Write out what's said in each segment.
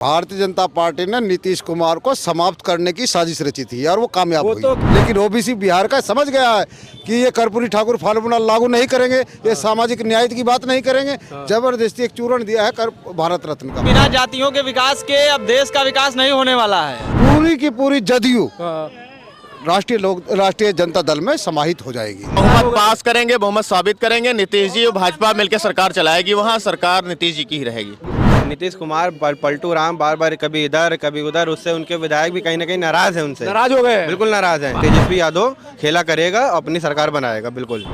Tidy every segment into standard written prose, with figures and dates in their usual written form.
Bharatiya Janata party ने नीतीश कुमार को समाप्त करने की साजिश रची थी और वो कामयाब हुई। लेकिन ओबीसी बिहार का समझ गया है कि ये कर्पूरी ठाकुर फार्मूला लागू नहीं करेंगे, ये सामाजिक न्याय की बात नहीं करेंगे। जबरदस्ती एक चूरण दिया है भारत रत्न का। बिना जातियों के विकास के अब देश का विकास नहीं होने वाला है। पूरी की पूरी जदयू राष्ट्रीय जनता दल में समाहित हो जाएगी। बहुमत पास करेंगे, बहुमत साबित करेंगे। नीतीश जी और भाजपा मिलकर सरकार चलाएगी, वहाँ सरकार नीतीश जी की ही रहेगी। नीतीश कुमार पलटू राम बार बार कभी इधर कभी उधर, उससे उनके विधायक भी कहीं ना कहीं नाराज हैं, उनसे नाराज हो गए, बिल्कुल नाराज हैं। तेजस्वी यादव खेला करेगा, अपनी सरकार बनाएगा बिल्कुल।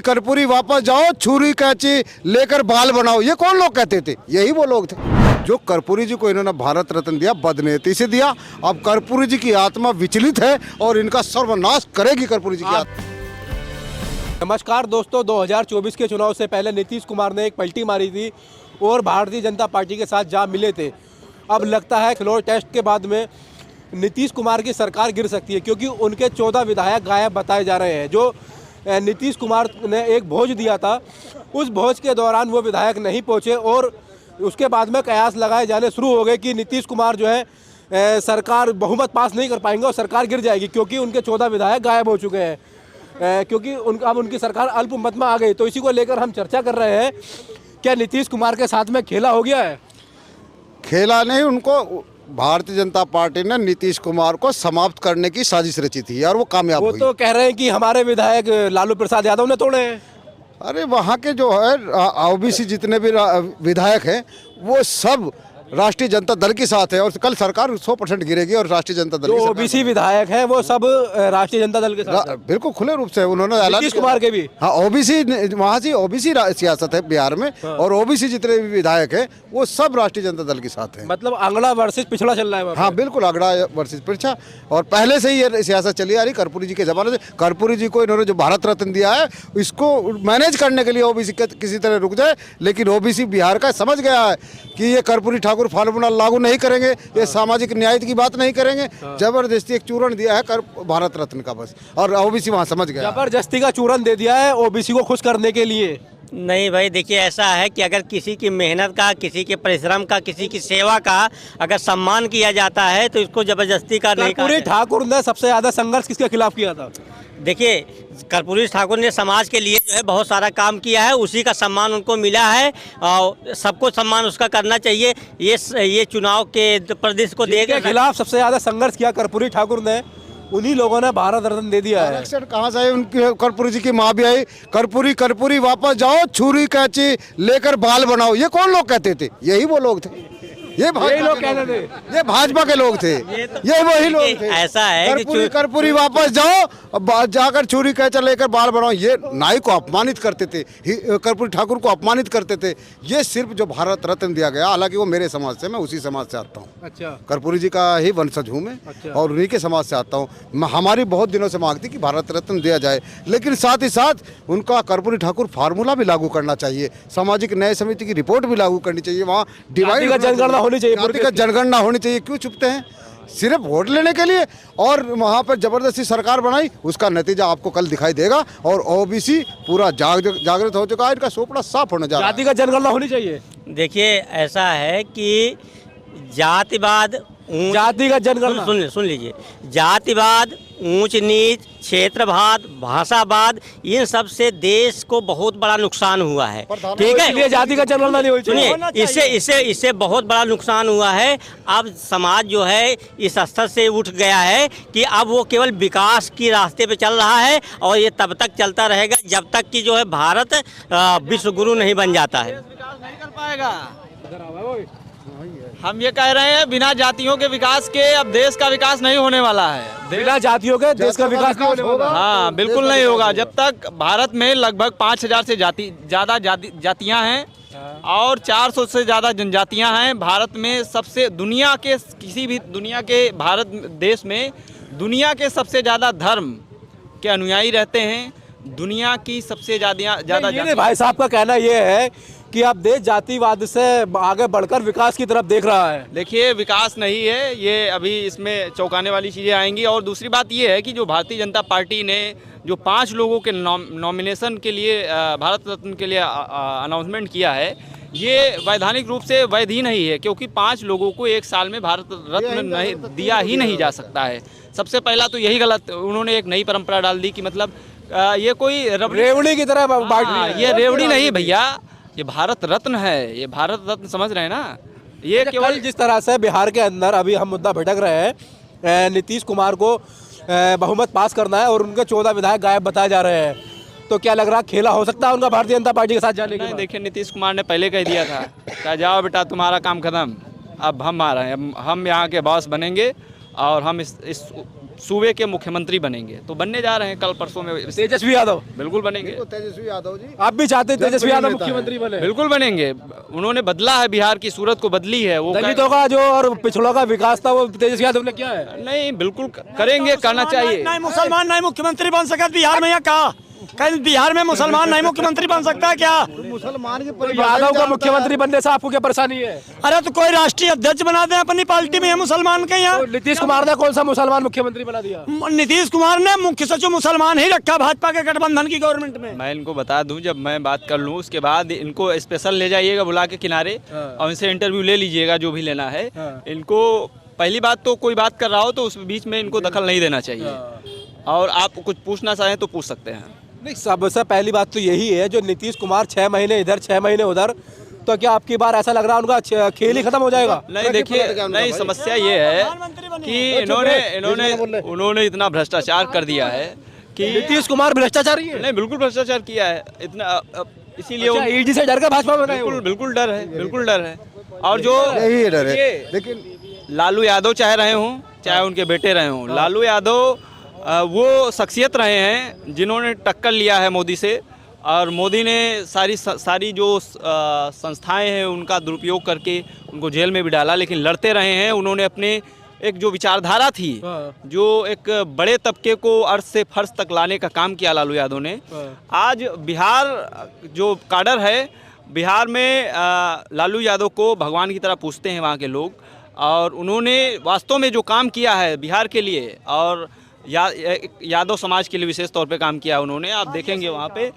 कर्पूरी वापस जाओ, छुरी कैंची लेकर बाल बनाओ, ये कौन लोग कहते थे? यही वो लोग थे जो कर्पूरी जी को इन्होंने भारत रत्न दिया, बदनीति से दिया। अब कर्पूरी जी की आत्मा विचलित है और इनका सर्वनाश करेगी कर्पूरी जी की आत्मा। नमस्कार दोस्तों, 2024 के चुनाव से पहले नीतीश कुमार ने एक पलटी मारी थी और भारतीय जनता पार्टी के साथ जा मिले थे। अब लगता है फ्लोर टेस्ट के बाद में नीतीश कुमार की सरकार गिर सकती है, क्योंकि उनके 14 विधायक गायब बताए जा रहे हैं। जो नीतीश कुमार ने एक भोज दिया था, उस भोज के दौरान वो विधायक नहीं पहुँचे और उसके बाद में कयास लगाए जाने शुरू हो गए कि नीतीश कुमार जो है सरकार बहुमत पास नहीं कर पाएंगे और सरकार गिर जाएगी, क्योंकि उनके 14 विधायक गायब हो चुके हैं, क्योंकि अब उनकी सरकार अल्पमत में आ गई। तो इसी को लेकर हम चर्चा कर रहे हैं, क्या नीतीश कुमार के साथ में खेला हो गया है? खेला नहीं, उनको भारतीय जनता पार्टी ने नीतीश कुमार को समाप्त करने की साजिश रची थी और वो कामयाब हुई। वो तो कह रहे हैं कि हमारे विधायक लालू प्रसाद यादव ने तोड़े हैं। अरे वहाँ के जो है ओबीसी जितने भी विधायक हैं वो सब राष्ट्रीय जनता दल के साथ है और कल सरकार 100% गिरेगी और राष्ट्रीय जनता दल जो ओबीसी विधायक हैं वो सब राष्ट्रीय जनता दल के साथ है। बिल्कुल खुले रूप से उन्होंने ऐलान नीतीश कुमार के भी। हाँ, ओबीसी वहाँ से ओबीसी सियासत है बिहार में। हाँ। और ओबीसी जितने भी विधायक हैं वो सब राष्ट्रीय जनता दल के साथ हैं। मतलब अगड़ा वर्सेस पिछड़ा चल रहा है। हाँ बिल्कुल, अगड़ा वर्सेस पिछड़ा, और पहले से ही ये सियासत चली आ रही कर्पूरी जी के जमाने से। कर्पूरी जी को इन्होंने जो भारत रत्न दिया है, इसको मैनेज करने के लिए ओबीसी किसी तरह रुक जाए। लेकिन ओबीसी बिहार का समझ गया है कि ये कर्पूरी ठाकुर फार्मूला लागू नहीं करेंगे, ये सामाजिक न्याय की बात नहीं करेंगे। जबरदस्ती एक चूरण दिया है भारत रत्न का बस, और ओबीसी वहाँ समझ गया। जबरदस्ती का चूरण दे दिया है ओबीसी को खुश करने के लिए। नहीं भाई, देखिए ऐसा है कि अगर किसी की मेहनत का, किसी के परिश्रम का, किसी की सेवा का अगर सम्मान किया जाता है तो इसको जबरदस्ती का नहीं। कर्पूरी ठाकुर ने सबसे ज्यादा संघर्ष किसके खिलाफ किया था? देखिए, कर्पूरी ठाकुर ने समाज के लिए जो है बहुत सारा काम किया है, उसी का सम्मान उनको मिला है और सबको सम्मान उसका करना चाहिए। ये चुनाव के प्रदेश को देकर खिलाफ सबसे ज्यादा संघर्ष किया कर्पूरी ठाकुर ने, उन्हीं लोगों ने भारत रत्न दे दिया है। कहाँ से आई उनकी? कर्पूरी जी की माँ भी आई। कर्पूरी वापस जाओ, छुरी कैंची लेकर बाल बनाओ, ये कौन लोग कहते थे? यही वो लोग थे, ये लोग कहते थे, ये भाजपा के लोग थे, ये वही लोग थे। ऐसा है कि कर्पूरी वापस जाओ, जाकर छुरी कैंचा लेकर बाल बनाओ, ये नाई को अपमानित करते थे, कर्पूरी ठाकुर को अपमानित करते थे। ये सिर्फ जो भारत रत्न दिया गया, हालांकि वो मेरे समाज से, मैं उसी समाज से आता हूँ। अच्छा। कर्पूरी जी का ही वंशज हूँ मैं। अच्छा। और उन्हीं के समाज से आता हूँ। हमारी बहुत दिनों से मांग थी कि भारत रत्न दिया जाए, लेकिन साथ ही साथ उनका कर्पूरी ठाकुर फार्मूला भी लागू करना चाहिए, सामाजिक न्याय समिति की रिपोर्ट भी लागू करनी चाहिए, वहाँ डिवाइड होनी चाहिए, जनगणना होनी चाहिए। क्यों चुपते हैं? सिर्फ वोट लेने के लिए। और वहाँ पर जबरदस्ती सरकार बनाई, उसका नतीजा आपको कल दिखाई देगा। और ओबीसी पूरा जागृत हो चुका है, इनका सोपड़ा साफ होने जा रहा है। जाति का जनगणना होनी चाहिए। देखिए ऐसा है कि जातिवाद, जाति का जनगणना सुन लीजिए, जातिवाद, ऊंच नीच, क्षेत्रवाद, भाषावाद, इन सब से देश को बहुत बड़ा नुकसान हुआ है। ठीक है, इसलिए जाति का जनगणना नहीं होनी चाहिए। सुनिए, इससे बहुत बड़ा नुकसान हुआ है। अब समाज जो है इस स्तर से उठ गया है कि अब वो केवल विकास की रास्ते पे चल रहा है, और ये तब तक चलता रहेगा जब तक कि जो है भारत विश्व गुरु नहीं बन जाता है। विकास नहीं कर पाएगा। हम ये कह रहे हैं, बिना जातियों के विकास के अब देश का विकास नहीं होने वाला है। बिना जातियों के देश का विकास नहीं होगा। हाँ बिल्कुल नहीं होगा। जब तक भारत में लगभग 5000 से ज़्यादा जातियाँ हैं और 400 से ज़्यादा जनजातियाँ हैं। भारत में सबसे दुनिया के किसी भी दुनिया के भारत देश में दुनिया के सबसे ज़्यादा धर्म के अनुयायी रहते हैं। दुनिया की सबसे ज़्यादा भाई साहब का कहना ये है कि अब देश जातिवाद से आगे बढ़कर विकास की तरफ देख रहा है। देखिए, विकास नहीं है ये, अभी इसमें चौंकाने वाली चीज़ें आएंगी। और दूसरी बात ये है कि जो भारतीय जनता पार्टी ने जो 5 लोगों के नॉमिनेशन के लिए भारत रत्न के लिए अनाउंसमेंट किया है, ये वैधानिक रूप से वैध ही नहीं है, क्योंकि 5 लोगों को एक साल में भारत रत्न नहीं दिया ही नहीं जा सकता है। सबसे पहला तो यही गलत, उन्होंने एक नई परंपरा डाल दी कि मतलब ये कोई रेवड़ी की तरह बांट रही है। ये रेवड़ी नहीं भैया, ये भारत रत्न है, ये भारत रत्न समझ रहे हैं ना। ये केवल जिस तरह से बिहार के अंदर अभी हम मुद्दा भटक रहे हैं, नीतीश कुमार को बहुमत पास करना है और उनके 14 विधायक गायब बताए जा रहे हैं, तो क्या लग रहा खेला हो सकता है उनका भारतीय जनता पार्टी के साथ जाने के बाद? देखिए, नीतीश कुमार ने पहले कह दिया था, कहा जाओ बेटा तुम्हारा काम खत्म, अब हम आ रहे हैं, हम यहाँ के बॉस बनेंगे और हम इस सूबे के मुख्यमंत्री बनेंगे। तो बनने जा रहे हैं कल परसों में। तेजस्वी यादव बिल्कुल बनेंगे। तेजस्वी यादव जी, आप भी चाहते हैं तेजस्वी यादव मुख्यमंत्री बने? बिल्कुल बनेंगे। उन्होंने बदला है, बिहार की सूरत को बदली है। वो दलितों का जो और पिछड़ों का विकास था वो तेजस्वी यादव ने किया है। नहीं, बिल्कुल करेंगे, करना चाहिए। नहीं मुसलमान नहीं मुख्यमंत्री बन सकता बिहार में, या कहा कल बिहार में मुसलमान नहीं मुख्यमंत्री बन सकता है क्या? मुसलमान की यादव का मुख्यमंत्री बनने से आपको क्या परेशानी है? अरे तो कोई राष्ट्रीय अध्यक्ष बना दे अपनी पार्टी में, मुसलमान के यहाँ। नीतीश कुमार ने कौन सा मुसलमान मुख्यमंत्री बना दिया? नीतीश कुमार ने मुख्य सचिव मुसलमान ही रखा भाजपा के गठबंधन की गवर्नमेंट में। मैं इनको बता दूं, जब मैं बात कर लूं उसके बाद इनको स्पेशल ले जाइएगा बुला के किनारे और इनसे इंटरव्यू ले लीजिएगा जो भी लेना है। इनको पहली बात तो कोई बात कर रहा हो तो उस बीच में इनको दखल नहीं देना चाहिए, और आप कुछ पूछना चाहें तो पूछ सकते हैं। नहीं, सबसे पहली बात तो यही है, जो नीतीश कुमार 6 महीने इधर 6 महीने उधर, तो क्या आपकी बार ऐसा लग रहा है उनका खेल ही खत्म हो जाएगा? नहीं, देखिए, नहीं, समस्या ये है कि उन्होंने इतना भ्रष्टाचार कर दिया है कि नीतीश कुमार भ्रष्टाचारी है। नहीं, बिल्कुल भ्रष्टाचार किया है इतना, इसीलिए ईडी से डर कर भाजपा में गए? बिल्कुल डर है, बिल्कुल डर है। और जो यही डर है। लेकिन लालू यादव चाहे रहे हों, चाहे उनके बेटे रहे हों, लालू यादव वो शख्सियत रहे हैं जिन्होंने टक्कर लिया है मोदी से, और मोदी ने सारी जो संस्थाएं हैं उनका दुरुपयोग करके उनको जेल में भी डाला, लेकिन लड़ते रहे हैं। उन्होंने अपने एक जो विचारधारा थी, जो एक बड़े तबके को अर्श से फर्श तक लाने का काम किया लालू यादव ने। आज बिहार जो काडर है, बिहार में लालू यादव को भगवान की तरह पूजते हैं वहाँ के लोग, और उन्होंने वास्तव में जो काम किया है बिहार के लिए और यादव समाज के लिए विशेष तौर पे काम किया उन्होंने। आप देखेंगे वहाँ पे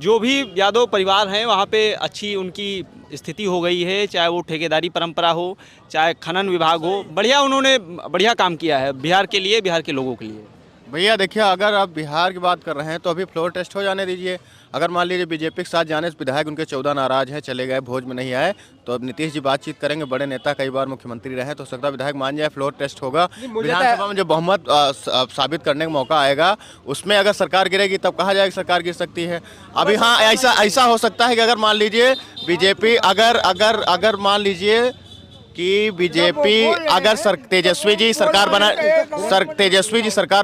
जो भी यादव परिवार हैं वहाँ पे अच्छी उनकी स्थिति हो गई है, चाहे वो ठेकेदारी परंपरा हो, चाहे खनन विभाग हो। उन्होंने बढ़िया काम किया है बिहार के लिए, बिहार के लोगों के लिए। भैया देखिए, अगर आप बिहार की बात कर रहे हैं तो अभी फ्लोर टेस्ट हो जाने दीजिए। अगर मान लीजिए बीजेपी के साथ जाने से विधायक उनके 14 नाराज हैं, चले गए, भोज में नहीं आए, तो अब नीतीश जी बातचीत करेंगे। बड़े नेता कई बार मुख्यमंत्री रहे, तो सकता विधायक मान जाए, फ्लोर टेस्ट होगा। विधानसभा में जो बहुमत साबित करने का मौका आएगा, उसमें अगर सरकार गिरेगी तब कहा जाएगा सरकार गिर सकती है। अभी हाँ, ऐसा हो सकता है कि अगर मान लीजिए बीजेपी अगर मान लीजिए कि बीजेपी अगर तेजस्वी जी सरकार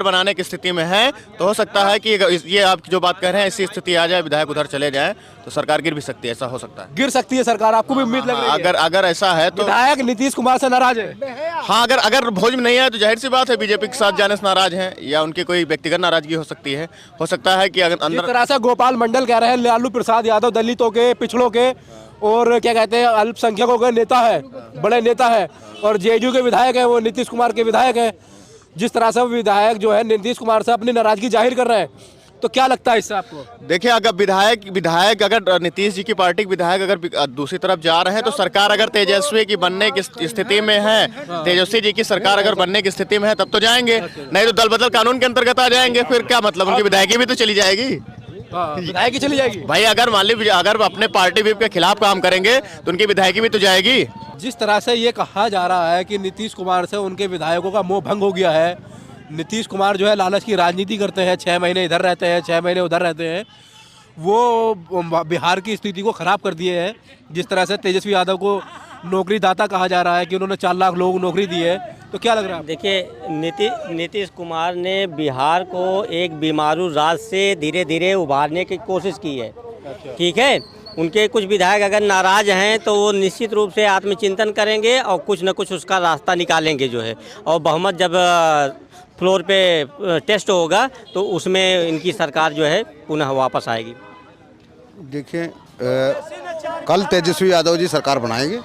बनाने की स्थिति में है, तो हो सकता है कि ये आप जो बात कह रहे हैं ऐसी स्थिति आ जाए, विधायक उधर चले जाएं, तो सरकार गिर भी सकती है। ऐसा हो सकता है, गिर सकती है सरकार, आपको भी उम्मीद लग रही है? अगर ऐसा है तो विधायक नीतीश कुमार से नाराज है। हाँ, अगर भोज में नहीं है तो जाहिर सी बात है बीजेपी के साथ जाने से नाराज हैं, या उनकी कोई व्यक्तिगत नाराजगी हो सकती है। हो सकता है कि अगर जिस तरह से गोपाल मंडल कह रहे हैं लालू प्रसाद यादव दलितों के, पिछड़ों के और क्या कहते हैं अल्पसंख्यकों के नेता है, बड़े नेता है, और जेडीयू के विधायक है, वो नीतीश कुमार के विधायक है। जिस तरह से विधायक जो है नीतीश कुमार से अपनी नाराजगी जाहिर कर रहे हैं, तो क्या लगता है इससे आपको? देखिए, अगर विधायक अगर नीतीश जी की पार्टी के विधायक अगर दूसरी तरफ जा रहे हैं, तो सरकार अगर तेजस्वी की बनने की स्थिति में है, तेजस्वी जी की सरकार अगर बनने की स्थिति में है, तब तो जाएंगे, नहीं तो दल बदल कानून के अंतर्गत आ जाएंगे। फिर क्या मतलब, उनकी विधायकी भी तो चली जाएगी। विधायकी चली जाएगी भाई। अगर मान लीजिए अगर अपने पार्टी व्हिप के खिलाफ काम करेंगे तो उनकी विधायकी भी तो जाएगी। जिस तरह से ये कहा जा रहा है कि नीतीश कुमार से उनके विधायकों का मोह भंग हो गया है, नीतीश कुमार जो है लालच की राजनीति करते हैं, 6 महीने इधर रहते हैं, 6 महीने उधर रहते हैं, वो बिहार की स्थिति को खराब कर दिए हैं। जिस तरह से तेजस्वी यादव को नौकरी दाता कहा जा रहा है कि उन्होंने 4 लाख लोगों को नौकरी दी है, तो क्या लग रहा है? देखिए, नीतीश कुमार ने बिहार को एक बीमारू राज से धीरे धीरे उभारने की कोशिश की है। ठीक है, उनके कुछ विधायक अगर नाराज हैं तो वो निश्चित रूप से आत्मचिंतन करेंगे और कुछ न कुछ उसका रास्ता निकालेंगे जो है, और बहुमत जब फ्लोर पे टेस्ट होगा तो उसमें इनकी सरकार जो है पुनः वापस आएगी। देखिए, कल तेजस्वी यादव जी सरकार बनाएंगे।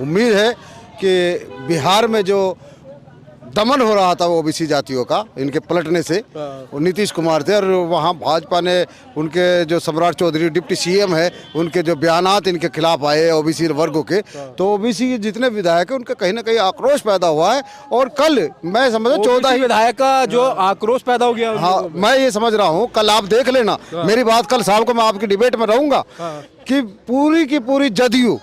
उम्मीद है कि बिहार में जो दमन हो रहा था ओबीसी जातियों का इनके पलटने से, और नीतीश कुमार थे, और वहाँ भाजपा ने उनके जो सम्राट चौधरी डिप्टी सीएम है उनके जो बयानात इनके खिलाफ आए ओबीसी वर्गों के, तो ओबीसी के जितने विधायक हैं उनका कहीं ना कहीं आक्रोश पैदा हुआ है। और कल मैं समझ 14 विधायक का जो आक्रोश पैदा हो गया। हाँ, मैं ये समझ रहा हूँ, कल आप देख लेना मेरी बात, कल शाम को मैं आपकी डिबेट में रहूंगा कि पूरी की पूरी जदयू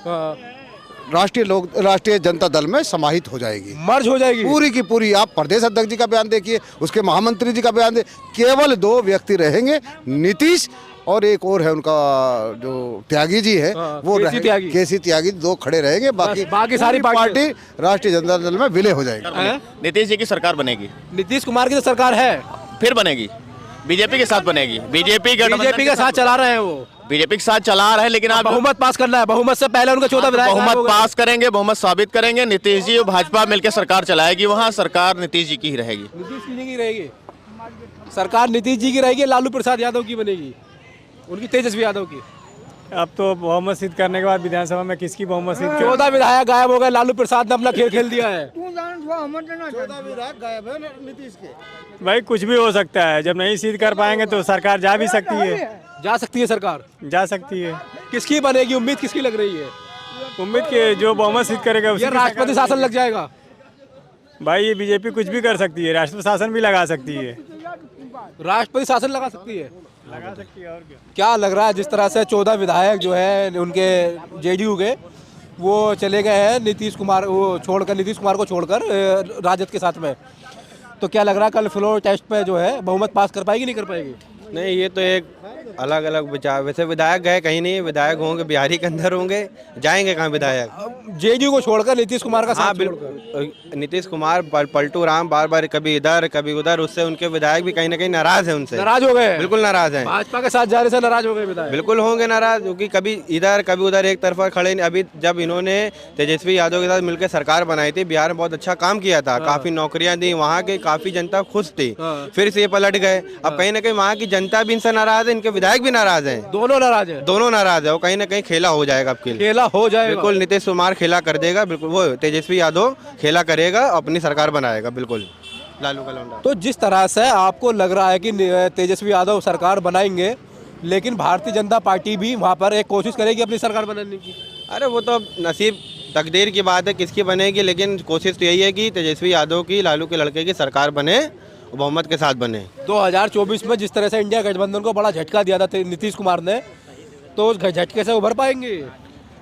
राष्ट्रीय जनता दल में समाहित हो जाएगी, मर्ज हो जाएगी पूरी की पूरी। आप प्रदेश अध्यक्ष जी का बयान देखिए, उसके महामंत्री जी का बयान देखिए, केवल 2 व्यक्ति रहेंगे, नीतीश और एक और है उनका जो त्यागी जी है, वो केसी त्यागी, 2 खड़े रहेंगे, बाकी सारी पार्टी राष्ट्रीय जनता दल में विलय हो जाएगी। नीतीश जी की सरकार बनेगी, नीतीश कुमार की तो सरकार है, फिर बनेगी, बीजेपी के साथ बनेगी। बीजेपी के साथ चला रहे हैं, वो बीजेपी के साथ चला रहे हैं, लेकिन आप बहुमत पास करना है, बहुमत से पहले उनका 14 विधायक बहुमत पास करेंगे, बहुमत साबित करेंगे, नीतीश जी और भाजपा मिलकर सरकार चलाएगी, वहाँ सरकार नीतीश जी की ही रहेगी। नीतीश जी की रहेगी सरकार, नीतीश जी की रहेगी, लालू प्रसाद यादव की बनेगी, उनकी तेजस्वी यादव की। अब तो बहुमत सिद्ध करने के बाद विधानसभा में किसकी बहुमत सिद्ध 14 विधायक गायब हो गए, लालू प्रसाद ने अपना खेल खेल दिया है। 14 विधायक गायब है नीतीश के। भाई कुछ भी हो सकता है, जब नहीं सिद्ध कर पाएंगे तो सरकार जा भी सकती है, जा सकती है सरकार, जा सकती है। किसकी बनेगी, उम्मीद किसकी लग रही है? उम्मीद के जो बहुमत सिद्ध करेगा ये राष्ट्रपति शासन लग जाएगा। भाई ये बीजेपी कुछ भी कर सकती है, राष्ट्रपति शासन भी लगा सकती है, राष्ट्रपति शासन लगा सकती है, लगा सकती है। और क्या लग रहा है जिस तरह से 14 विधायक जो है उनके जेडीयू के वो चले गए हैं नीतीश कुमार को छोड़कर राजद के साथ में, तो क्या लग रहा है कल फ्लोर टेस्ट पे जो है बहुमत पास कर पाएगी, नहीं कर पाएगी? नहीं, ये तो एक अलग अलग विचार। वैसे विधायक गए कहीं नहीं, विधायक होंगे बिहारी के अंदर होंगे, जाएंगे कहाँ विधायक? जेडीयू को छोड़कर नीतीश कुमार का साथ बिल्कुल। नीतीश कुमार पलटू राम बार कभी इधर कभी उधर, उससे उनके विधायक भी कहीं ना कहीं नाराज है, उनसे नाराज हो गए, बिल्कुल नाराज हैं। भाजपा के साथ जाने से नाराज हो गए विधायक, बिल्कुल होंगे नाराज, क्योंकि कभी इधर कभी उधर एक तरफा खड़े। अभी जब इन्होंने तेजस्वी यादव के साथ मिलकर सरकार बनाई थी, बिहार में बहुत अच्छा काम किया था, काफी नौकरियां दी, वहाँ की काफी जनता खुश थी। फिर से ये पलट गए, अब कहीं ना कहीं वहाँ की जनता भी इनसे नाराज है, इनके विधायक भी नाराज हैं, दोनों नाराज है। वो कहीं ना कहीं खेला हो जाएगा, आपके लिए खेला हो जाएगा। बिल्कुल नीतीश कुमार खेला कर देगा, बिल्कुल वो तेजस्वी यादव खेला करेगा, अपनी सरकार बनाएगा, बिल्कुल लालू का लौंडा। तो जिस तरह से आपको लग रहा है कि तेजस्वी यादव सरकार बनाएंगे, लेकिन भारतीय जनता पार्टी भी वहाँ पर एक कोशिश करेगी अपनी सरकार बनाने की। अरे वो तो नसीब तकदीर की बात है किसकी बनेगी, लेकिन कोशिश तो यही है कि तेजस्वी यादव की, लालू के लड़के की सरकार बने, बहुमत के साथ बने। 2024 में जिस तरह से इंडिया गठबंधन को बड़ा झटका दिया था नीतीश कुमार ने, तो उस झटके से उभर पाएंगे?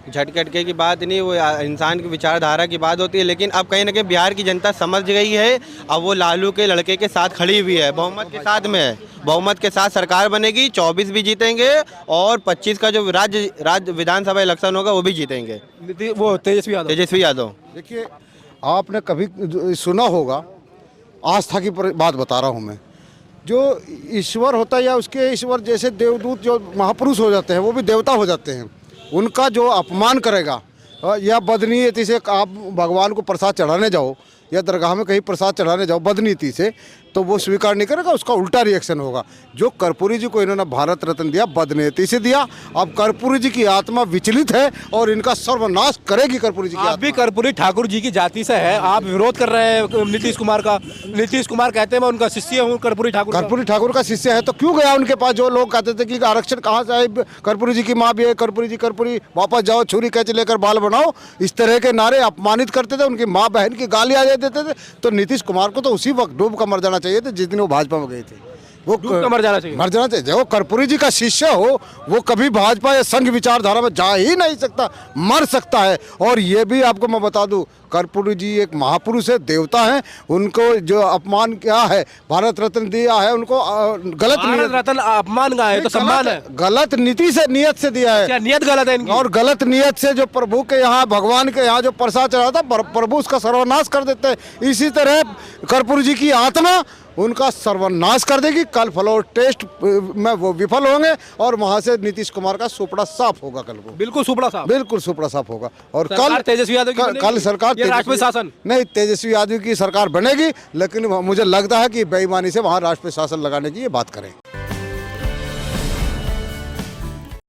झटके की बात नहीं, वो इंसान की विचारधारा की बात होती है, लेकिन अब कहीं ना कहीं बिहार की जनता समझ गई है, अब वो लालू के लड़के के साथ खड़ी हुई है, बहुमत के साथ में है, बहुमत के साथ सरकार बनेगी, 24 भी जीतेंगे और 25 का जो राज्य विधानसभा इलेक्शन होगा वो भी जीतेंगे, वो तेजस्वी यादव। देखिए, आपने कभी सुना होगा, आस्था की बात बता रहा हूँ मैं, जो ईश्वर होता है या उसके ईश्वर जैसे देवदूत जो महापुरुष हो जाते हैं, वो भी देवता हो जाते हैं। उनका जो अपमान करेगा या बदनीयती से आप भगवान को प्रसाद चढ़ाने जाओ या दरगाह में कहीं प्रसाद चढ़ाने जाओ बदनीयती से, तो वो स्वीकार नहीं करेगा, उसका उल्टा रिएक्शन होगा। जो कर्पूरी जी को इन्होंने भारत रत्न दिया, बदनीयती से दिया। अब कर्पूरी जी की आत्मा विचलित है और इनका सर्वनाश करेगी कर्पूरी जी की। आप भी कर्पूरी ठाकुर जी की जाति से है, आप विरोध कर रहे हैं नीतीश कुमार का। नीतीश कुमार कहते हैं मैं उनका शिष्य हूँ, कर्पूरी ठाकुर का शिष्य है, तो क्यों गया उनके पास? जो लोग कहते थे कि आरक्षण कहाँ से आए, कर्पूरी जी की माँ भी है, कर्पूरी वापस जाओ, छुरी कैच लेकर बाल बनाओ, इस तरह के नारे अपमानित करते थे, उनकी माँ बहन की गालियाँ दे देते थे। तो नीतीश कुमार को तो उसी वक्त डूब कर मर जाना चाहिए था जिस दिन वो भाजपा में गए थे, वो मर जाना चाहिए। जो कर्पूरी जी का शिष्य हो वो कभी भाजपा या संघ विचारधारा में जा ही नहीं सकता, मर सकता है। और ये भी आपको मैं बता दूं, कर्पूरी जी एक महापुरुष है, देवता हैं, उनको जो अपमान किया है, भारत रत्न दिया है, उनको गलत रत्न अपमान का है तो सम्मान है, गलत नीति से नियत से दिया है। क्या नियत गलत है इनकी? और गलत नियत से जो प्रभु के यहाँ, भगवान के यहाँ जो प्रसाद चढ़ा था, प्रभु उसका सर्वनाश कर देते हैं। इसी तरह कर्पूरी जी की आत्मा उनका सर्वनाश कर देगी। कल फ्लोर टेस्ट में वो विफल होंगे और वहां से नीतीश कुमार का सुपड़ा साफ होगा। कल को बिल्कुल सुपड़ा साफ होगा। और कल तेजस्वी यादव कल सरकार राष्ट्रपति शासन नहीं, तेजस्वी यादव की सरकार बनेगी, लेकिन मुझे लगता है कि बेईमानी से वहां राष्ट्रपति शासन लगाने की ये बात करें।